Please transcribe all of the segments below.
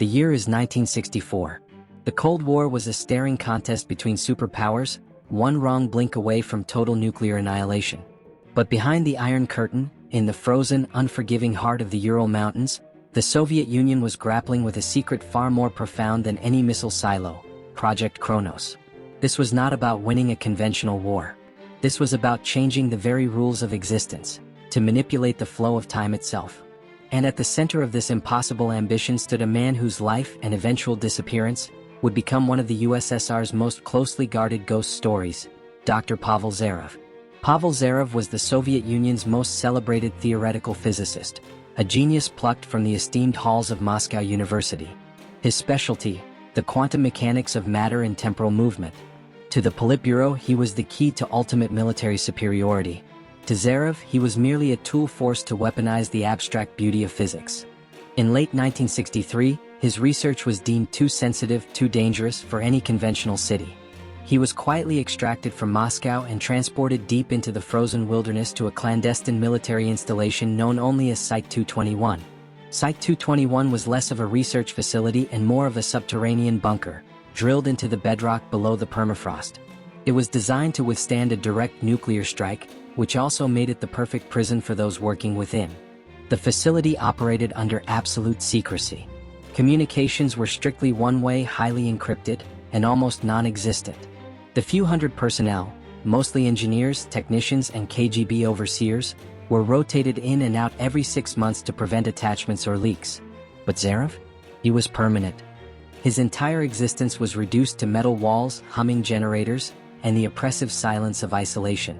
The year is 1964. The Cold War was a staring contest between superpowers, one wrong blink away from total nuclear annihilation. But behind the Iron Curtain, in the frozen, unforgiving heart of the Ural Mountains, the Soviet Union was grappling with a secret far more profound than any missile silo: Project Kronos. This was not about winning a conventional war. This was about changing the very rules of existence, to manipulate the flow of time itself. And at the center of this impossible ambition stood a man whose life and eventual disappearance would become one of the USSR's most closely guarded ghost stories: Dr. Pavel Zarov. Pavel Zarov was the Soviet Union's most celebrated theoretical physicist, a genius plucked from the esteemed halls of Moscow University. His specialty, the quantum mechanics of matter and temporal movement. To the Politburo, he was the key to ultimate military superiority. To Zarov, he was merely a tool forced to weaponize the abstract beauty of physics. In late 1963, his research was deemed too sensitive, too dangerous for any conventional city. He was quietly extracted from Moscow and transported deep into the frozen wilderness to a clandestine military installation known only as Site 221. Site 221 was less of a research facility and more of a subterranean bunker, drilled into the bedrock below the permafrost. It was designed to withstand a direct nuclear strike, which also made it the perfect prison for those working within. The facility operated under absolute secrecy. Communications were strictly one-way, highly encrypted, and almost non-existent. The few hundred personnel, mostly engineers, technicians, and KGB overseers, were rotated in and out every 6 months to prevent attachments or leaks. But Zarov? He was permanent. His entire existence was reduced to metal walls, humming generators, and the oppressive silence of isolation.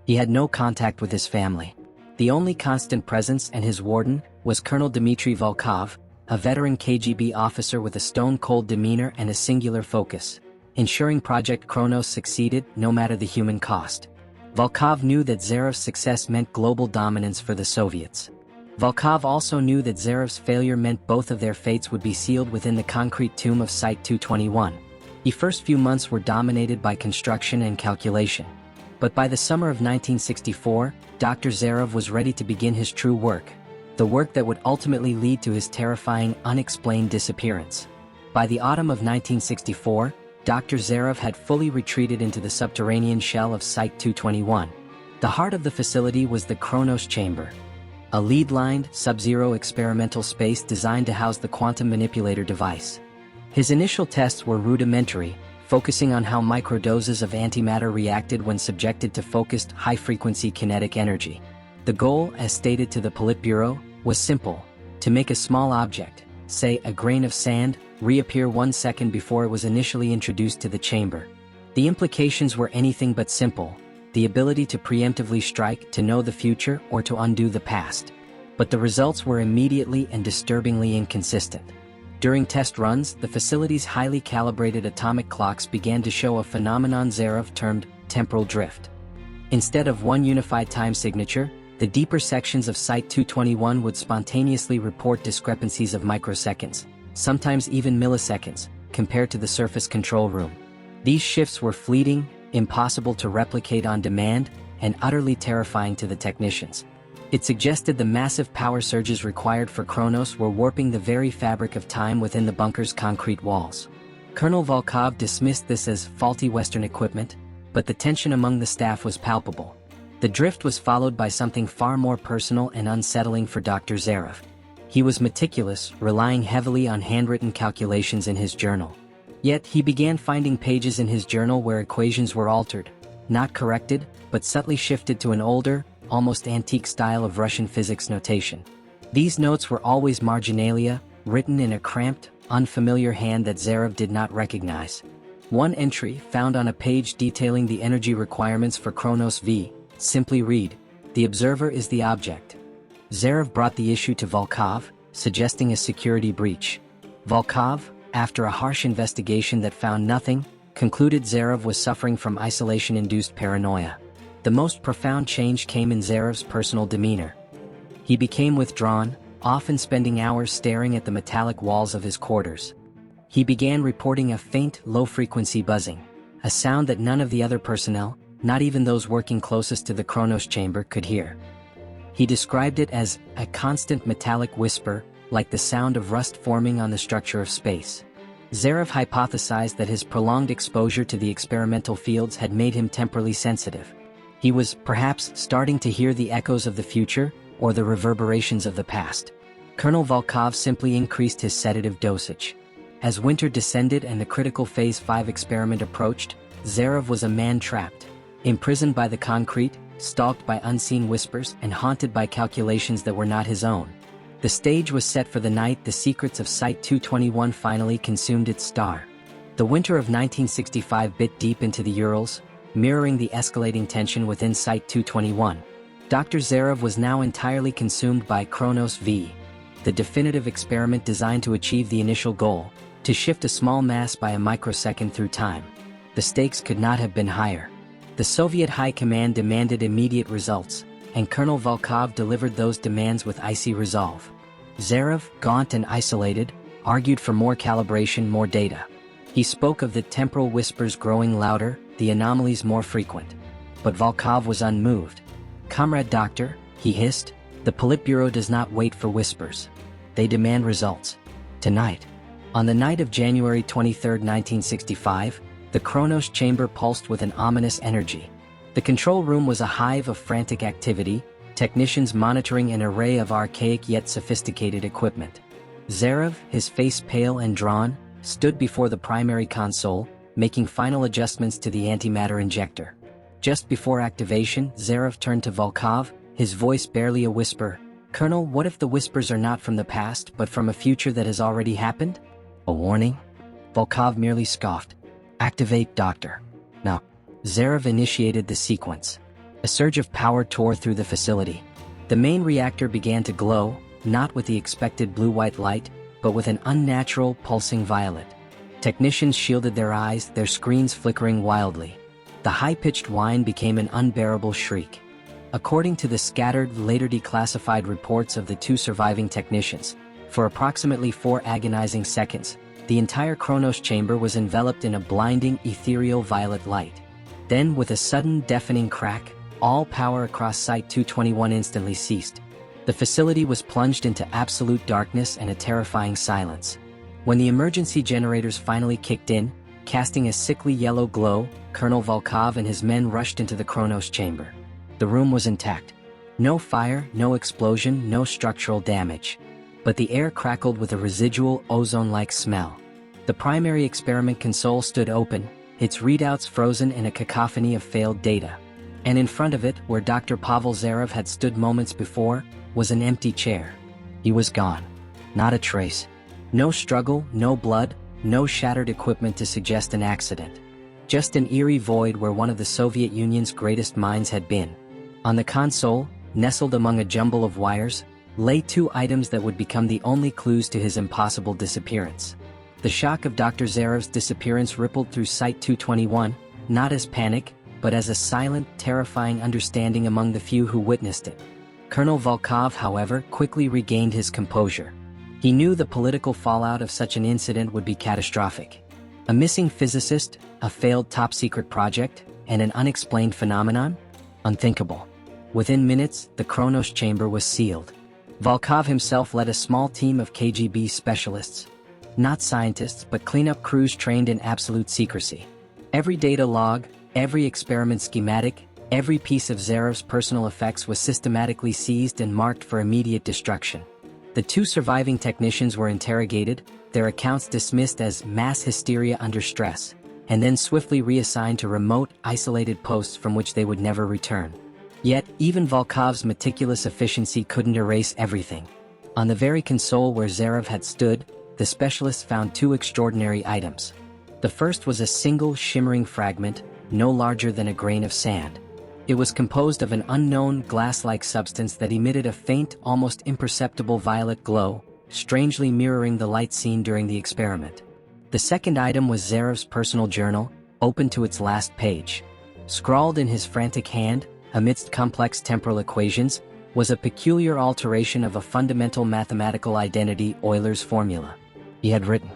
He had no contact with his family. The only constant presence, and his warden, was Colonel Dmitry Volkov, a veteran KGB officer with a stone-cold demeanor and a singular focus: ensuring Project Kronos succeeded no matter the human cost. Volkov knew that Zarov's success meant global dominance for the Soviets. Volkov also knew that Zarov's failure meant both of their fates would be sealed within the concrete tomb of Site 221. The first few months were dominated by construction and calculation. But by the summer of 1964, Dr. Zarov was ready to begin his true work, the work that would ultimately lead to his terrifying, unexplained disappearance. By the autumn of 1964, Dr. Zarov had fully retreated into the subterranean shell of Site 221. The heart of the facility was the Kronos chamber, a lead-lined, sub-zero experimental space designed to house the quantum manipulator device. His initial tests were rudimentary, focusing on how microdoses of antimatter reacted when subjected to focused, high-frequency kinetic energy. The goal, as stated to the Politburo, was simple: to make a small object, say a grain of sand, reappear 1 second before it was initially introduced to the chamber. The implications were anything but simple: the ability to preemptively strike, to know the future, or to undo the past. But the results were immediately and disturbingly inconsistent. During test runs, the facility's highly calibrated atomic clocks began to show a phenomenon Zarov termed temporal drift. Instead of one unified time signature, the deeper sections of Site 221 would spontaneously report discrepancies of microseconds, sometimes even milliseconds, compared to the surface control room. These shifts were fleeting, impossible to replicate on demand, and utterly terrifying to the technicians. It suggested the massive power surges required for Kronos were warping the very fabric of time within the bunker's concrete walls. Colonel Volkov dismissed this as faulty Western equipment, but the tension among the staff was palpable. The drift was followed by something far more personal and unsettling for Dr. Zarov. He was meticulous, relying heavily on handwritten calculations in his journal. Yet he began finding pages in his journal where equations were altered, not corrected, but subtly shifted to an older, almost antique style of Russian physics notation. These notes were always marginalia, written in a cramped, unfamiliar hand that Zarov did not recognize. One entry, found on a page detailing the energy requirements for Kronos V, simply read, "The observer is the object." Zarov brought the issue to Volkov, suggesting a security breach. Volkov, after a harsh investigation that found nothing, concluded Zarov was suffering from isolation-induced paranoia. The most profound change came in Zarov's personal demeanor. He became withdrawn, often spending hours staring at the metallic walls of his quarters. He began reporting a faint, low-frequency buzzing, a sound that none of the other personnel, not even those working closest to the Kronos chamber, could hear. He described it as a constant metallic whisper, like the sound of rust forming on the structure of space. Zarev hypothesized that his prolonged exposure to the experimental fields had made him temporally sensitive. He was, perhaps, starting to hear the echoes of the future, or the reverberations of the past. Colonel Volkov simply increased his sedative dosage. As winter descended and the critical Phase 5 experiment approached, Zarev was a man trapped, imprisoned by the concrete, stalked by unseen whispers, and haunted by calculations that were not his own. The stage was set for the night the secrets of Site-221 finally consumed its star. The winter of 1965 bit deep into the Urals, mirroring the escalating tension within Site-221. Dr. Zarev was now entirely consumed by Kronos V, the definitive experiment designed to achieve the initial goal, to shift a small mass by a microsecond through time. The stakes could not have been higher. The Soviet High Command demanded immediate results, and Colonel Volkov delivered those demands with icy resolve. Zarev, gaunt and isolated, argued for more calibration, more data. He spoke of the temporal whispers growing louder, the anomalies more frequent. But Volkov was unmoved. "Comrade Doctor," he hissed, "the Politburo does not wait for whispers. They demand results. Tonight." On the night of January 23, 1965, the Kronos chamber pulsed with an ominous energy. The control room was a hive of frantic activity, technicians monitoring an array of archaic yet sophisticated equipment. Zarev, his face pale and drawn, stood before the primary console, making final adjustments to the antimatter injector. Just before activation, Zarev turned to Volkov, his voice barely a whisper. "Colonel, what if the whispers are not from the past but from a future that has already happened?" "A warning?" Volkov merely scoffed. "Activate, Doctor." "No." Zarev initiated the sequence. A surge of power tore through the facility. The main reactor began to glow, not with the expected blue-white light, but with an unnatural, pulsing violet. Technicians shielded their eyes, their screens flickering wildly. The high-pitched whine became an unbearable shriek. According to the scattered, later declassified reports of the two surviving technicians, for approximately 4 agonizing seconds, the entire Kronos chamber was enveloped in a blinding, ethereal violet light. Then, with a sudden, deafening crack, all power across Site-221 instantly ceased. The facility was plunged into absolute darkness and a terrifying silence. When the emergency generators finally kicked in, casting a sickly yellow glow, Colonel Volkov and his men rushed into the Kronos chamber. The room was intact. No fire, no explosion, no structural damage. But the air crackled with a residual, ozone-like smell. The primary experiment console stood open, its readouts frozen in a cacophony of failed data. And in front of it, where Dr. Pavel Zarev had stood moments before, was an empty chair. He was gone. Not a trace. No struggle, no blood, no shattered equipment to suggest an accident. Just an eerie void where one of the Soviet Union's greatest minds had been. On the console, nestled among a jumble of wires, lay 2 items that would become the only clues to his impossible disappearance. The shock of Dr. Zarev's disappearance rippled through Site-221, not as panic, but as a silent, terrifying understanding among the few who witnessed it. Colonel Volkov, however, quickly regained his composure. He knew the political fallout of such an incident would be catastrophic. A missing physicist, a failed top-secret project, and an unexplained phenomenon? Unthinkable. Within minutes, the Kronos chamber was sealed. Volkov himself led a small team of KGB specialists. Not scientists, but cleanup crews trained in absolute secrecy. Every data log, every experiment schematic, every piece of Zarev's personal effects was systematically seized and marked for immediate destruction. The 2 surviving technicians were interrogated, their accounts dismissed as mass hysteria under stress, and then swiftly reassigned to remote, isolated posts from which they would never return. Yet, even Volkov's meticulous efficiency couldn't erase everything. On the very console where Zarev had stood, the specialists found 2 extraordinary items. The first was a single shimmering fragment, no larger than a grain of sand. It was composed of an unknown glass-like substance that emitted a faint, almost imperceptible violet glow, strangely mirroring the light seen during the experiment. The second item was Zarev's personal journal, open to its last page. Scrawled in his frantic hand, amidst complex temporal equations, was a peculiar alteration of a fundamental mathematical identity, Euler's formula. He had written.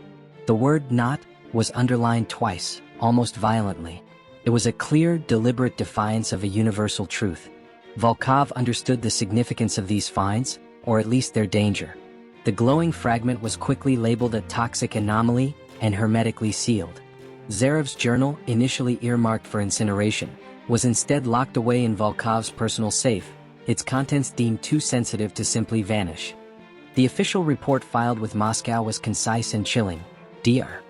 The word "not" was underlined twice, almost violently. It was a clear, deliberate defiance of a universal truth. Volkov understood the significance of these finds, or at least their danger. The glowing fragment was quickly labeled a toxic anomaly and hermetically sealed. Zarev's journal, initially earmarked for incineration, was instead locked away in Volkov's personal safe, its contents deemed too sensitive to simply vanish. The official report filed with Moscow was concise and chilling. Dr.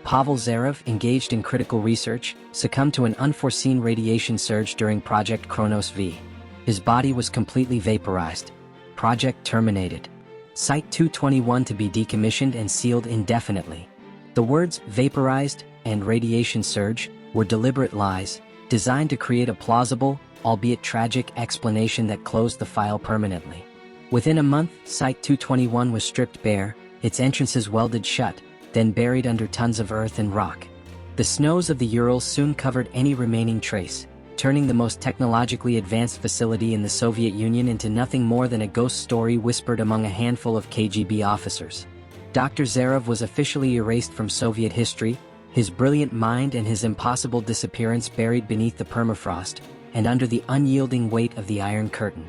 Pavel Zarev, engaged in critical research, succumbed to an unforeseen radiation surge during Project Kronos V. His body was completely vaporized. Project terminated. Site 221 to be decommissioned and sealed indefinitely. The words vaporized and radiation surge were deliberate lies, designed to create a plausible, albeit tragic, explanation that closed the file permanently. Within a month, Site 221 was stripped bare, its entrances welded shut, then buried under tons of earth and rock. The snows of the Urals soon covered any remaining trace, turning the most technologically advanced facility in the Soviet Union into nothing more than a ghost story whispered among a handful of KGB officers. Dr. Zarev was officially erased from Soviet history, his brilliant mind and his impossible disappearance buried beneath the permafrost and under the unyielding weight of the Iron Curtain.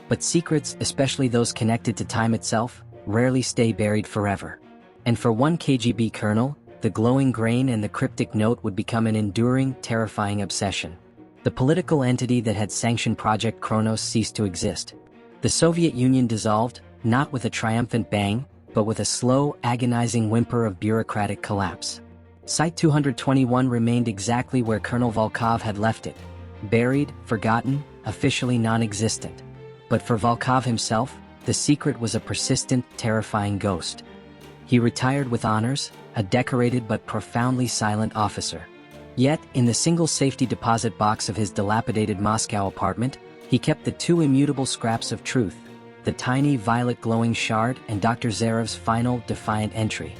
But secrets, especially those connected to time itself, rarely stay buried forever. And for one KGB colonel, the glowing grain and the cryptic note would become an enduring, terrifying obsession. The political entity that had sanctioned Project Kronos ceased to exist. The Soviet Union dissolved, not with a triumphant bang, but with a slow, agonizing whimper of bureaucratic collapse. Site 221 remained exactly where Colonel Volkov had left it, buried, forgotten, officially non-existent. But for Volkov himself, the secret was a persistent, terrifying ghost. He retired with honors, a decorated but profoundly silent officer. Yet, in the single safety deposit box of his dilapidated Moscow apartment, he kept the two immutable scraps of truth, the tiny violet glowing shard and Dr. Zarev's final, defiant entry.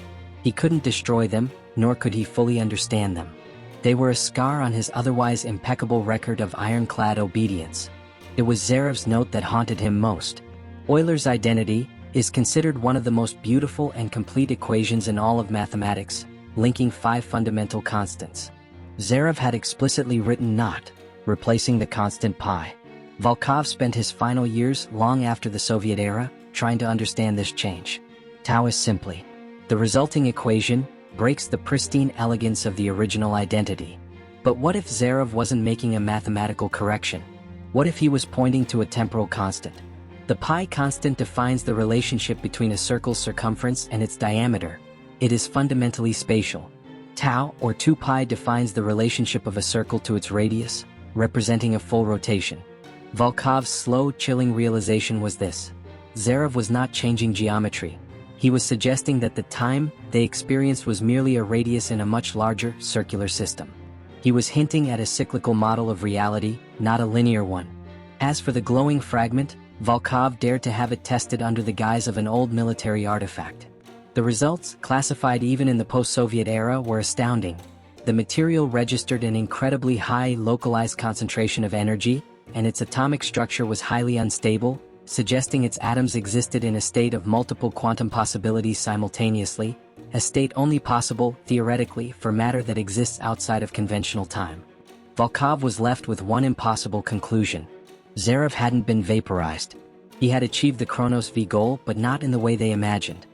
He couldn't destroy them, nor could he fully understand them. They were a scar on his otherwise impeccable record of ironclad obedience. It was Zarev's note that haunted him most. Euler's identity is considered one of the most beautiful and complete equations in all of mathematics, linking 5 fundamental constants. Zarev had explicitly written naught, replacing the constant pi. Volkov spent his final years, long after the Soviet era, trying to understand this change. Tau is simply. The resulting equation breaks the pristine elegance of the original identity. But what if Zarev wasn't making a mathematical correction? What if he was pointing to a temporal constant? The pi constant defines the relationship between a circle's circumference and its diameter. It is fundamentally spatial. Tau, or 2 pi, defines the relationship of a circle to its radius, representing a full rotation. Volkov's slow, chilling realization was this. Zarev was not changing geometry. He was suggesting that the time they experienced was merely a radius in a much larger, circular system. He was hinting at a cyclical model of reality, not a linear one. As for the glowing fragment, Volkov dared to have it tested under the guise of an old military artifact. The results, classified even in the post-Soviet era, were astounding. The material registered an incredibly high localized concentration of energy, and its atomic structure was highly unstable, suggesting its atoms existed in a state of multiple quantum possibilities simultaneously, a state only possible, theoretically, for matter that exists outside of conventional time. Volkov was left with one impossible conclusion. Zarev hadn't been vaporized. He had achieved the Kronos V goal, but not in the way they imagined.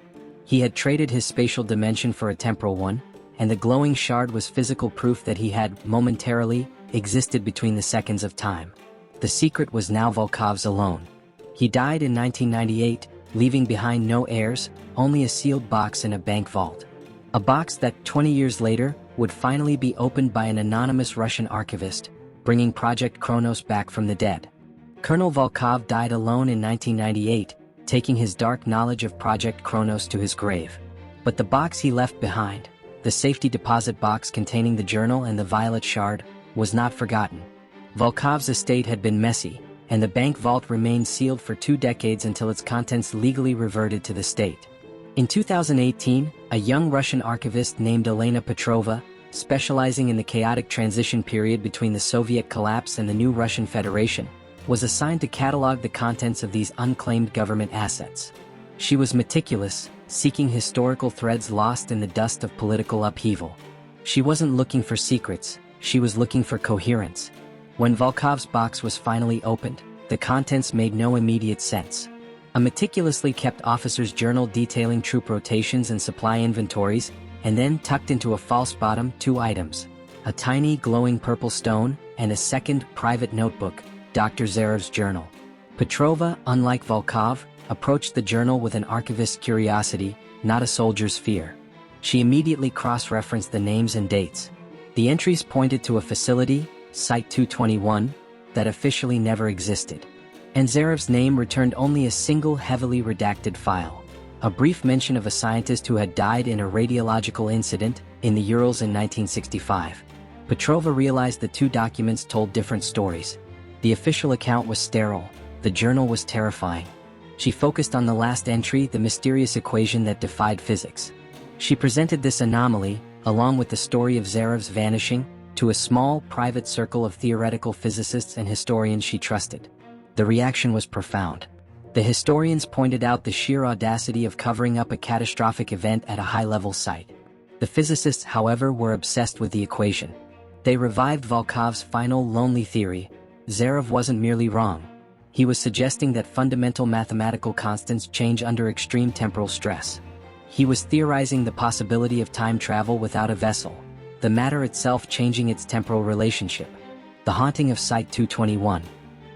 He had traded his spatial dimension for a temporal one, and the glowing shard was physical proof that he had, momentarily, existed between the seconds of time. The secret was now Volkov's alone. He died in 1998, leaving behind no heirs, only a sealed box in a bank vault. A box that, 20 years later, would finally be opened by an anonymous Russian archivist, bringing Project Kronos back from the dead. Colonel Volkov died alone in 1998, taking his dark knowledge of Project Kronos to his grave. But the box he left behind, the safety deposit box containing the journal and the violet shard, was not forgotten. Volkov's estate had been messy, and the bank vault remained sealed for 2 decades until its contents legally reverted to the state. In 2018, a young Russian archivist named Elena Petrova, specializing in the chaotic transition period between the Soviet collapse and the new Russian Federation, was assigned to catalog the contents of these unclaimed government assets. She was meticulous, seeking historical threads lost in the dust of political upheaval. She wasn't looking for secrets, she was looking for coherence. When Volkov's box was finally opened, the contents made no immediate sense. A meticulously kept officer's journal detailing troop rotations and supply inventories, and then tucked into a false bottom 2 items: a tiny glowing purple stone and a second private notebook, Dr. Zarev's journal. Petrova, unlike Volkov, approached the journal with an archivist's curiosity, not a soldier's fear. She immediately cross-referenced the names and dates. The entries pointed to a facility, Site 221, that officially never existed. And Zarev's name returned only a single heavily redacted file: a brief mention of a scientist who had died in a radiological incident in the Urals in 1965. Petrova realized the 2 documents told different stories. The official account was sterile, the journal was terrifying. She focused on the last entry, the mysterious equation that defied physics. She presented this anomaly, along with the story of Zarev's vanishing, to a small, private circle of theoretical physicists and historians she trusted. The reaction was profound. The historians pointed out the sheer audacity of covering up a catastrophic event at a high-level site. The physicists, however, were obsessed with the equation. They revived Volkov's final lonely theory: Zarev wasn't merely wrong. He was suggesting that fundamental mathematical constants change under extreme temporal stress. He was theorizing the possibility of time travel without a vessel, the matter itself changing its temporal relationship. The haunting of Site 221.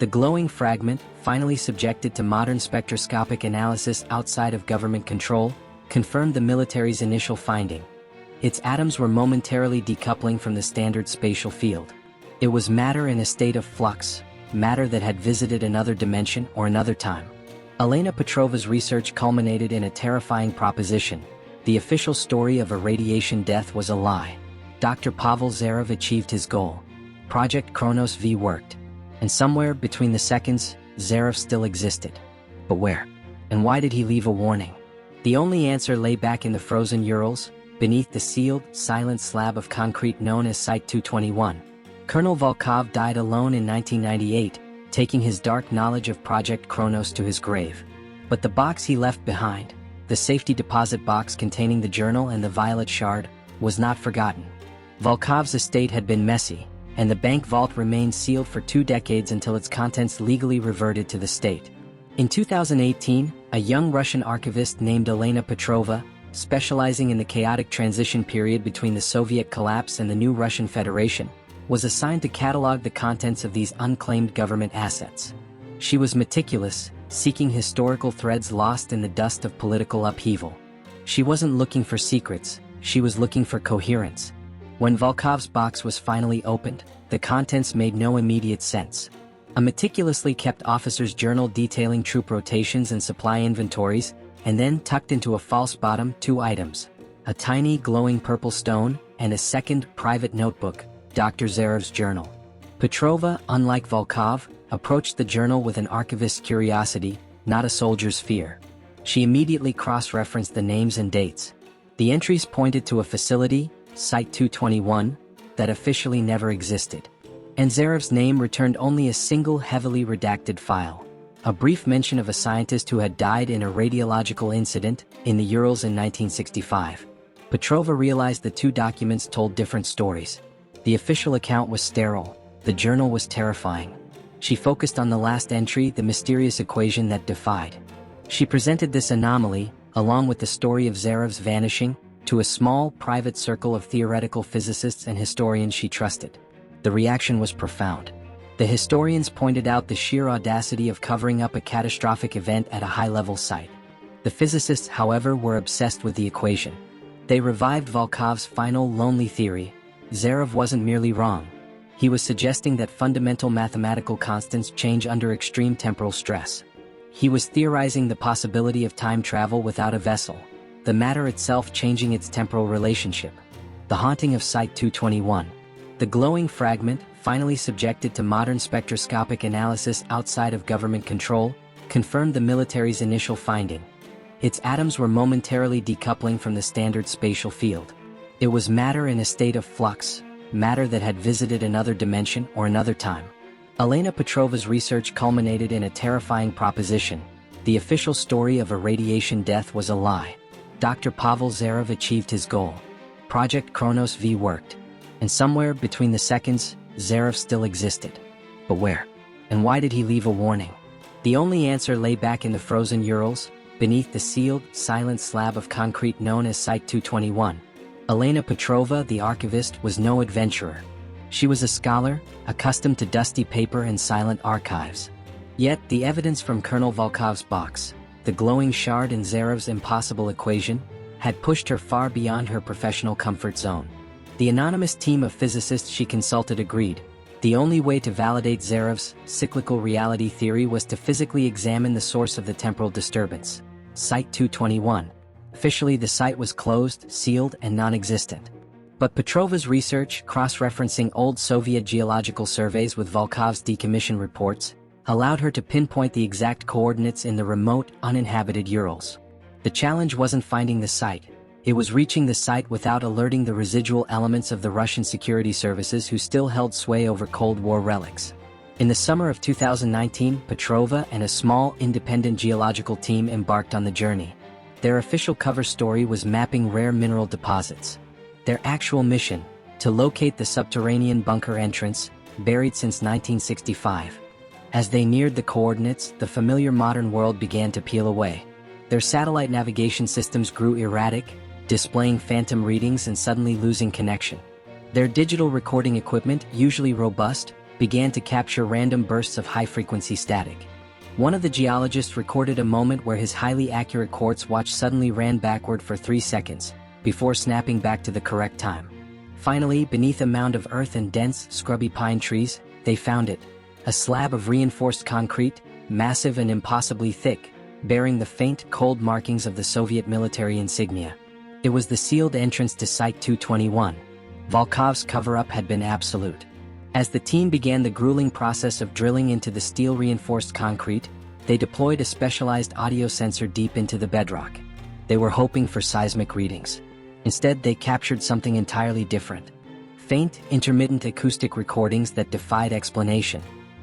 The glowing fragment, finally subjected to modern spectroscopic analysis outside of government control, confirmed the military's initial finding. Its atoms were momentarily decoupling from the standard spatial field. It was matter in a state of flux, matter that had visited another dimension or another time. Elena Petrova's research culminated in a terrifying proposition: the official story of a radiation death was a lie. Dr. Pavel Zarev achieved his goal. Project Kronos V worked. And somewhere between the seconds, Zarev still existed. But where? And why did he leave a warning? The only answer lay back in the frozen Urals, beneath the sealed, silent slab of concrete known as Site 221. Colonel Volkov died alone in 1998, taking his dark knowledge of Project Kronos to his grave. But the box he left behind, the safety deposit box containing the journal and the violet shard, was not forgotten. Volkov's estate had been messy, and the bank vault remained sealed for 2 decades until its contents legally reverted to the state. In 2018, a young Russian archivist named Elena Petrova, specializing in the chaotic transition period between the Soviet collapse and the new Russian Federation, was assigned to catalog the contents of these unclaimed government assets. She was meticulous, seeking historical threads lost in the dust of political upheaval. She wasn't looking for secrets, she was looking for coherence. When Volkov's box was finally opened, the contents made no immediate sense. A meticulously kept officer's journal detailing troop rotations and supply inventories, and then tucked into a false bottom 2 items: a tiny glowing purple stone and a second private notebook, Dr. Zarev's journal. Petrova, unlike Volkov, approached the journal with an archivist's curiosity, not a soldier's fear. She immediately cross-referenced the names and dates. The entries pointed to a facility, Site 221, that officially never existed. And Zarev's name returned only a single heavily redacted file: a brief mention of a scientist who had died in a radiological incident in the Urals in 1965. Petrova realized the 2 documents told different stories. The official account was sterile, the journal was terrifying. She focused on the last entry, the mysterious equation that defied. She presented this anomaly, along with the story of Zarev's vanishing, to a small, private circle of theoretical physicists and historians she trusted. The reaction was profound. The historians pointed out the sheer audacity of covering up a catastrophic event at a high-level site. The physicists, however, were obsessed with the equation. They revived Volkov's final lonely theory: Zarev wasn't merely wrong. He was suggesting that fundamental mathematical constants change under extreme temporal stress. He was theorizing the possibility of time travel without a vessel, the matter itself changing its temporal relationship. The haunting of Site 221. The glowing fragment, finally subjected to modern spectroscopic analysis outside of government control, confirmed the military's initial finding. Its atoms were momentarily decoupling from the standard spatial field. It was matter in a state of flux, matter that had visited another dimension or another time. Elena Petrova's research culminated in a terrifying proposition: the official story of a radiation death was a lie. Dr. Pavel Zarev achieved his goal. Project Kronos V worked. And somewhere between the seconds, Zarev still existed. But where? And why did he leave a warning? The only answer lay back in the frozen Urals, beneath the sealed, silent slab of concrete known as Site-221. Elena Petrova, the archivist, was no adventurer. She was a scholar, accustomed to dusty paper and silent archives. Yet, the evidence from Colonel Volkov's box, the glowing shard in Zarev's impossible equation, had pushed her far beyond her professional comfort zone. The anonymous team of physicists she consulted agreed. The only way to validate Zarev's cyclical reality theory was to physically examine the source of the temporal disturbance, Site-221. Officially, the site was closed, sealed, and non-existent. But Petrova's research, cross-referencing old Soviet geological surveys with Volkov's decommission reports, allowed her to pinpoint the exact coordinates in the remote, uninhabited Urals. The challenge wasn't finding the site. It was reaching the site without alerting the residual elements of the Russian security services who still held sway over Cold War relics. In the summer of 2019, Petrova and a small, independent geological team embarked on the journey. Their official cover story was mapping rare mineral deposits. Their actual mission, to locate the subterranean bunker entrance, buried since 1965. As they neared the coordinates, the familiar modern world began to peel away. Their satellite navigation systems grew erratic, displaying phantom readings and suddenly losing connection. Their digital recording equipment, usually robust, began to capture random bursts of high-frequency static. One of the geologists recorded a moment where his highly accurate quartz watch suddenly ran backward for 3 seconds, before snapping back to the correct time. Finally, beneath a mound of earth and dense, scrubby pine trees, they found it. A slab of reinforced concrete, massive and impossibly thick, bearing the faint, cold markings of the Soviet military insignia. It was the sealed entrance to Site-221. Volkov's cover-up had been absolute. As the team began the grueling process of drilling into the steel-reinforced concrete, they deployed a specialized audio sensor deep into the bedrock. They were hoping for seismic readings. Instead, they captured something entirely different. Faint, intermittent acoustic recordings that defied explanation.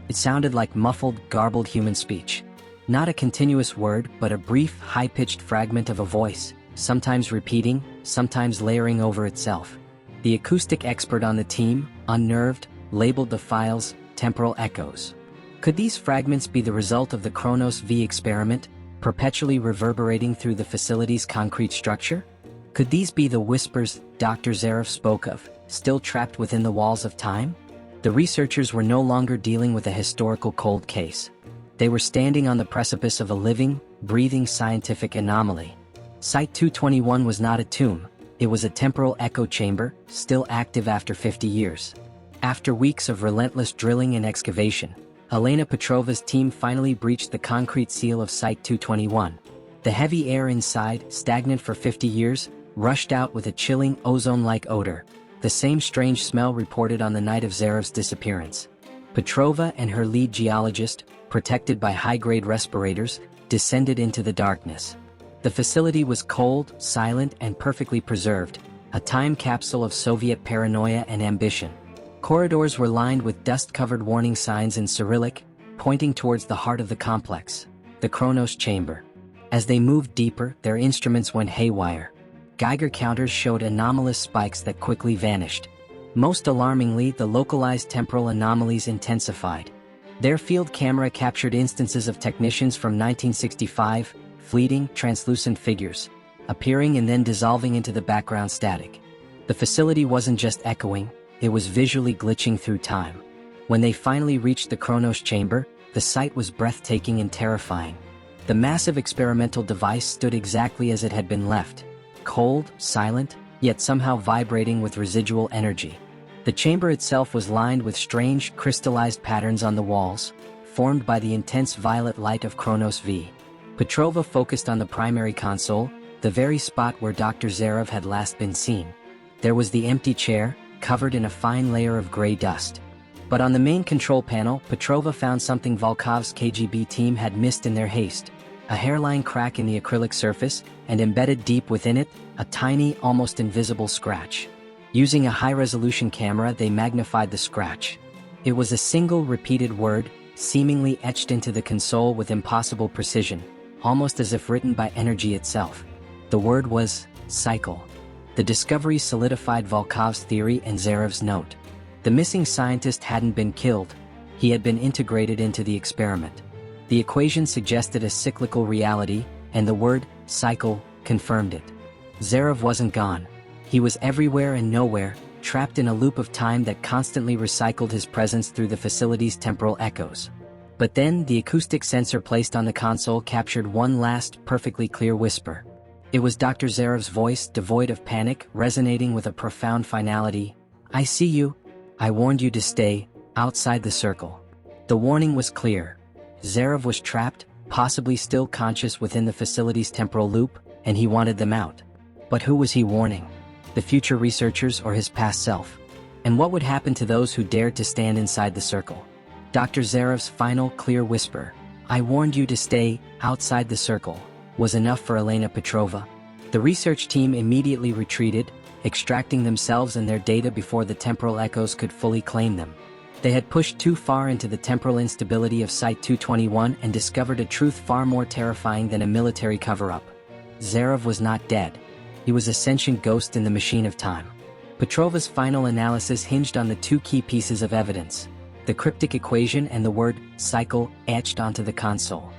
It sounded like muffled, garbled human speech. Not a continuous word, but a brief, high-pitched fragment of a voice, sometimes repeating, sometimes layering over itself. The acoustic expert on the team, unnerved, labeled the files temporal echoes. Could these fragments be the result of the Kronos V experiment, perpetually reverberating through the facility's concrete structure? Could these be the whispers Dr. Zarev spoke of, still trapped within the walls of time? The researchers were no longer dealing with a historical cold case. They were standing on the precipice of a living, breathing scientific anomaly. Site-221 was not a tomb, it was a temporal echo chamber, still active after 50 years. After weeks of relentless drilling and excavation, Elena Petrova's team finally breached the concrete seal of Site-221. The heavy air inside, stagnant for 50 years, rushed out with a chilling, ozone-like odor, the same strange smell reported on the night of Zarev's disappearance. Petrova and her lead geologist, protected by high-grade respirators, descended into the darkness. The facility was cold, silent, and perfectly preserved, a time capsule of Soviet paranoia and ambition. Corridors were lined with dust-covered warning signs in Cyrillic, pointing towards the heart of the complex, the Kronos chamber. As they moved deeper, their instruments went haywire. Geiger counters showed anomalous spikes that quickly vanished. Most alarmingly, the localized temporal anomalies intensified. Their field camera captured instances of technicians from 1965, fleeting, translucent figures, appearing and then dissolving into the background static. The facility wasn't just echoing, it was visually glitching through time. When they finally reached the Kronos chamber, the sight was breathtaking and terrifying. The massive experimental device stood exactly as it had been left. Cold, silent, yet somehow vibrating with residual energy. The chamber itself was lined with strange, crystallized patterns on the walls, formed by the intense violet light of Kronos V. Petrova focused on the primary console, the very spot where Dr. Zarev had last been seen. There was the empty chair, covered in a fine layer of gray dust. But on the main control panel, Petrova found something Volkov's KGB team had missed in their haste. A hairline crack in the acrylic surface, and embedded deep within it, a tiny, almost invisible scratch. Using a high-resolution camera, they magnified the scratch. It was a single repeated word, seemingly etched into the console with impossible precision, almost as if written by energy itself. The word was cycle. The discovery solidified Volkov's theory and Zarev's note. The missing scientist hadn't been killed. He had been integrated into the experiment. The equation suggested a cyclical reality, and the word cycle confirmed it. Zarov wasn't gone. He was everywhere and nowhere, trapped in a loop of time that constantly recycled his presence through the facility's temporal echoes. But then, the acoustic sensor placed on the console captured one last, perfectly clear whisper. It was Dr. Zarov's voice, devoid of panic, resonating with a profound finality. "I see you. I warned you to stay outside the circle." The warning was clear. Zarov was trapped, possibly still conscious within the facility's temporal loop, and he wanted them out. But who was he warning? The future researchers or his past self? And what would happen to those who dared to stand inside the circle? Dr. Zarov's final, clear whisper, "I warned you to stay outside the circle," was enough for Elena Petrova. The research team immediately retreated, extracting themselves and their data before the temporal echoes could fully claim them. They had pushed too far into the temporal instability of Site-221 and discovered a truth far more terrifying than a military cover-up. Zarov was not dead. He was a sentient ghost in the machine of time. Petrova's final analysis hinged on the two key pieces of evidence: the cryptic equation and the word cycle etched onto the console.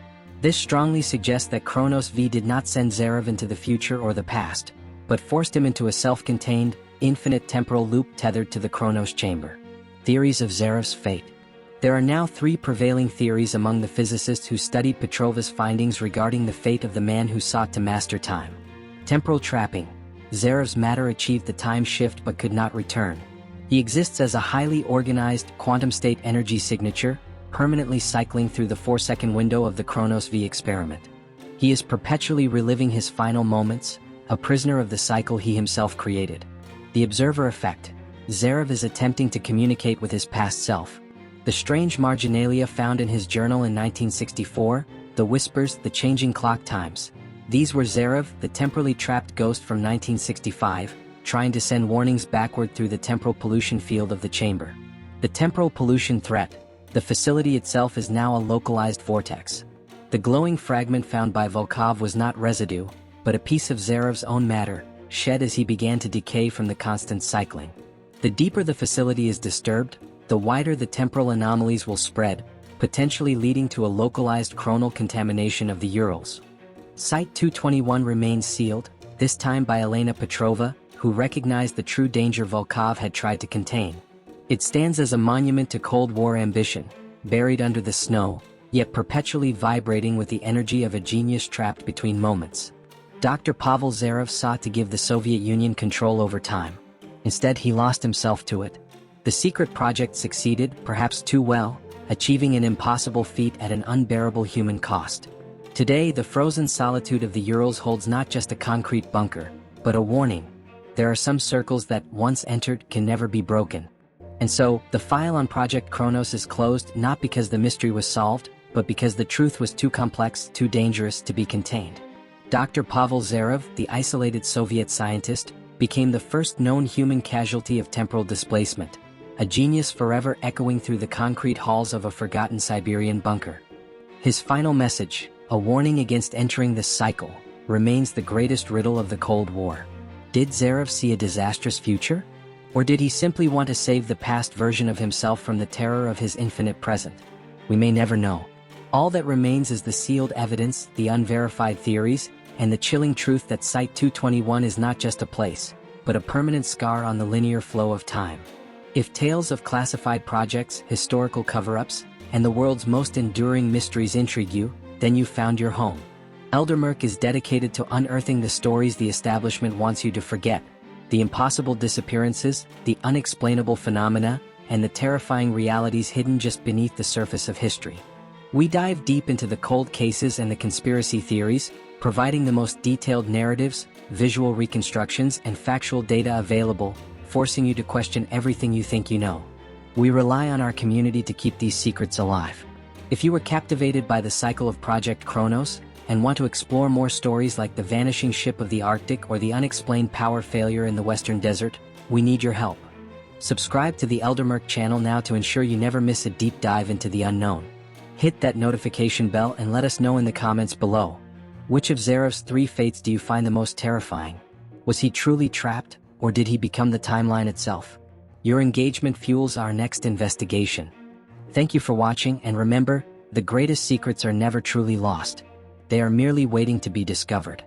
This strongly suggests that Kronos V did not send Zarov into the future or the past, but forced him into a self-contained, infinite temporal loop tethered to the Kronos chamber. Theories of Zarov's fate. There are now three prevailing theories among the physicists who studied Petrova's findings regarding the fate of the man who sought to master time. Temporal trapping. Zarov's matter achieved the time shift but could not return. He exists as a highly organized quantum state energy signature, permanently cycling through the 4-second window of the Kronos V experiment. He is perpetually reliving his final moments, a prisoner of the cycle he himself created. The observer effect. Zarov is attempting to communicate with his past self. The strange marginalia found in his journal in 1964, the whispers, the changing clock times. These were Zarov, the temporally trapped ghost from 1965, trying to send warnings backward through the temporal pollution field of the chamber. The temporal pollution threat. The facility itself is now a localized vortex. The glowing fragment found by Volkov was not residue, but a piece of Zarov's own matter, shed as he began to decay from the constant cycling. The deeper the facility is disturbed, the wider the temporal anomalies will spread, potentially leading to a localized chronal contamination of the Urals. Site-221 remains sealed, this time by Elena Petrova, who recognized the true danger Volkov had tried to contain. It stands as a monument to Cold War ambition, buried under the snow, yet perpetually vibrating with the energy of a genius trapped between moments. Dr. Pavel Zarov sought to give the Soviet Union control over time. Instead, he lost himself to it. The secret project succeeded, perhaps too well, achieving an impossible feat at an unbearable human cost. Today, the frozen solitude of the Urals holds not just a concrete bunker, but a warning. There are some circles that, once entered, can never be broken. And so, the file on Project Kronos is closed not because the mystery was solved, but because the truth was too complex, too dangerous to be contained. Dr. Pavel Zarov, the isolated Soviet scientist, became the first known human casualty of temporal displacement, a genius forever echoing through the concrete halls of a forgotten Siberian bunker. His final message, a warning against entering this cycle, remains the greatest riddle of the Cold War. Did Zarov see a disastrous future? Or did he simply want to save the past version of himself from the terror of his infinite present? We may never know. All that remains is the sealed evidence, the unverified theories, and the chilling truth that Site-221 is not just a place, but a permanent scar on the linear flow of time. If tales of classified projects, historical cover-ups, and the world's most enduring mysteries intrigue you, then you've found your home. Eldermurk is dedicated to unearthing the stories the establishment wants you to forget, the impossible disappearances, the unexplainable phenomena, and the terrifying realities hidden just beneath the surface of history. We dive deep into the cold cases and the conspiracy theories, providing the most detailed narratives, visual reconstructions, and factual data available, forcing you to question everything you think you know. We rely on our community to keep these secrets alive. If you were captivated by the cycle of Project Kronos, and want to explore more stories like the vanishing ship of the Arctic or the unexplained power failure in the Western Desert, we need your help. Subscribe to the Eldermurk channel now to ensure you never miss a deep dive into the unknown. Hit that notification bell and let us know in the comments below. Which of Zarov's three fates do you find the most terrifying? Was he truly trapped, or did he become the timeline itself? Your engagement fuels our next investigation. Thank you for watching, and remember, The greatest secrets are never truly lost. They are merely waiting to be discovered.